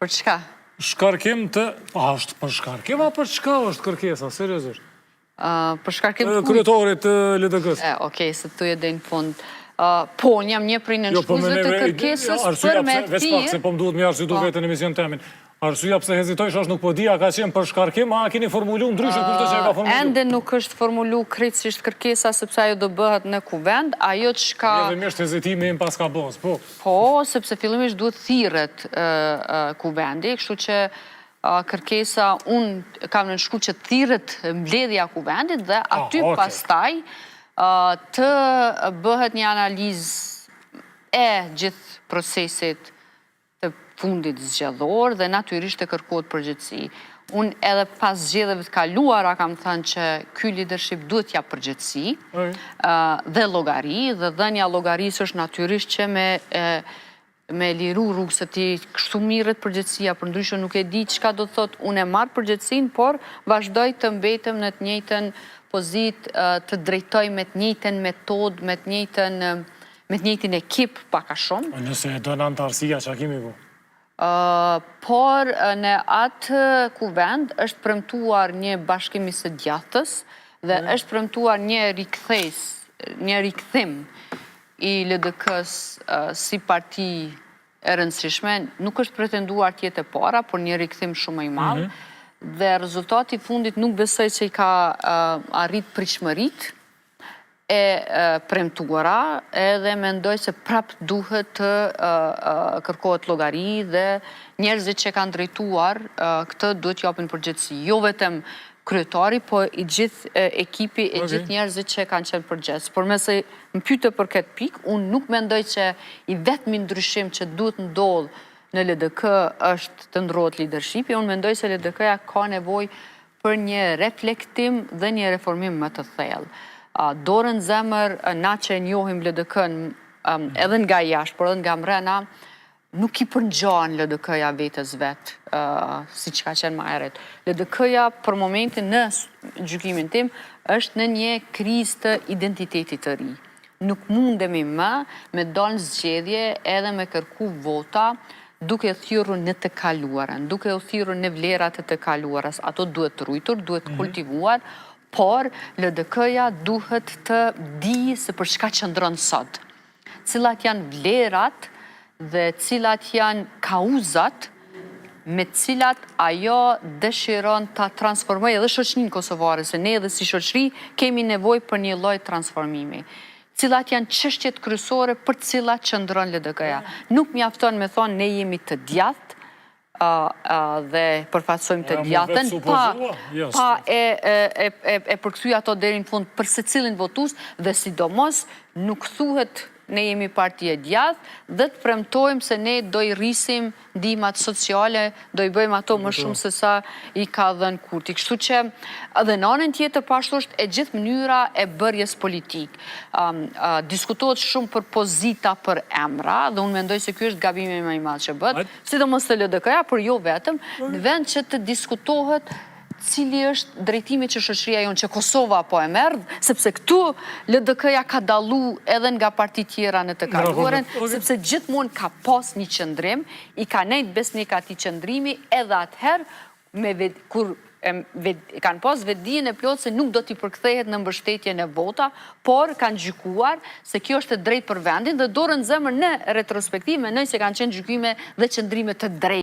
Për çka? Shkarkim të... A, është për shkarkim, a për çka është kërkesa, seriozisht? Për shkarkim të Kryetorit të LDK-s. Okej, se tu e dhe në fund. Po, jam një prej në shkuzve të kërkesës për me Veç pak, se po më duhet me arsyetu vetë në emision temin. Arsyeja pse hezitojsh është nuk po di, a ka qenë për shkarkim, a keni formulu ndryshe kurse që e ka formulu? Ende nuk është formulu krejtësisht kërkesa, sepse ajo do bëhet në kuvend, ajo që ka... Edhe mishtë hezitimi im pas ka bëz, po. Po, sepse fillimisht duhet thirret kuvendi, kështu që kërkesa, unë kam në shku që thirret mbledhja kuvendit dhe aty pastaj të bëhet një analizë e gjithë procesit të fundit zgjedhor dhe natyrisht të kërkohet përgjegjësi. Unë edhe pas zgjedhjeve të kaluara kam thënë që ky leadership duhet t'ja përgjegjësi dhe llogari, dhe dhënia llogarisë është natyrisht që me liru rrugës së tij kështu mirret përgjegjësia, për ndryshe nuk e di çka do të thotë unë e marr përgjegjësinë, por vazhdoj të mbetem në të njëjtën pozitë, të drejtoj me të njëjtën metodë, me të njëjtin ekip pak a shumë. Nëse e don antarësia, çka kemi bu? Por në atë kuvend është premtuar një bashkim i së djathtës dhe është premtuar një rikthim i LDK-s si parti e rëndësishme. Nuk është pretenduar të jetë e para, por një rikthim shumë i madh. Dhe rezultati i fundit nuk besoj që i ka arrit pritshmëritë e premtuara, edhe mendoj se prap duhet të kërkohet llogari dhe njerëzit që kanë drejtuar këtë duhet japin përgjegjësi. Jo vetëm kryetari, po i gjithë ekipi, e gjithë njerëzit që kanë qenë përgjegjës. Por nëse më pyete për këtë pikë, unë nuk mendoj që i vetmi ndryshim që duhet ndodh në LDK është të ndrohet leadershipi. Unë mendoj se LDK-ja ka nevojë për një reflektim dhe një reformim më të thellë. Dorën zemër, na që e njohim LDK-n edhe nga jashtë, por edhe nga mrena, nuk i përngjan LDK-ja vetës vetë, si që ka qenë më herët. LDK-ja për momentin në gjykimin tim është në një krizë të identitetit të ri. Nuk mundemi më me dalë në zgjedhje edhe me kërku vota duke thyrur në të kaluarën, duke thyrur në vlerat të kaluarës. Ato duhet të ruajtur, duhet të kultivuar, por LDK-ja duhet të di se për çka qëndron sot. Cilat janë vlerat dhe cilat janë kauzat me cilat ajo dëshiron ta transformojë edhe shoqërinë kosovare, se ne edhe si shoqëri kemi nevojë për një lloj transformimi. Cilat janë çështjet kryesore për cilat qëndron LDK-ja. Nuk mjafton me thonë ne jemi të djathtë dhe përfaqësojmë të djathtën, pa e përkthy ato deri në fund për secilin votues dhe sidomos nuk thuhet ne jemi parti e djathtë dhe të premtojmë se ne do i rrisim ndihmat sociale, do i bëjmë ato më shumë se sa i ka dhënë Kurti. Kështu që edhe në anën tjetër pashtu është e gjithë mënyra e bërjes politik. Diskutohet shumë për pozita për emra dhe unë mendoj se ky është gabimi më i madh që bëhet, sidomos te LDK-ja, por jo vetëm, në vend që të diskutohet cili është drejtimi që shoqëria jonë, që Kosova po e merr, sepse këtu LDK-ja ka dallu edhe nga parti tjera në të kaluarën, sepse gjithmonë ka pas një qëndrim, i ka nejt besnik atij qëndrimi, edhe atëherë kur kanë pas vetdijen e plotë se nuk do t'i përkthehet në mbështetje në vota, por kanë gjykuar se kjo është e drejtë për vendin dhe dorën zemër në retrospektiv mendoj se kanë qenë gjykime dhe qëndrime të drejtë.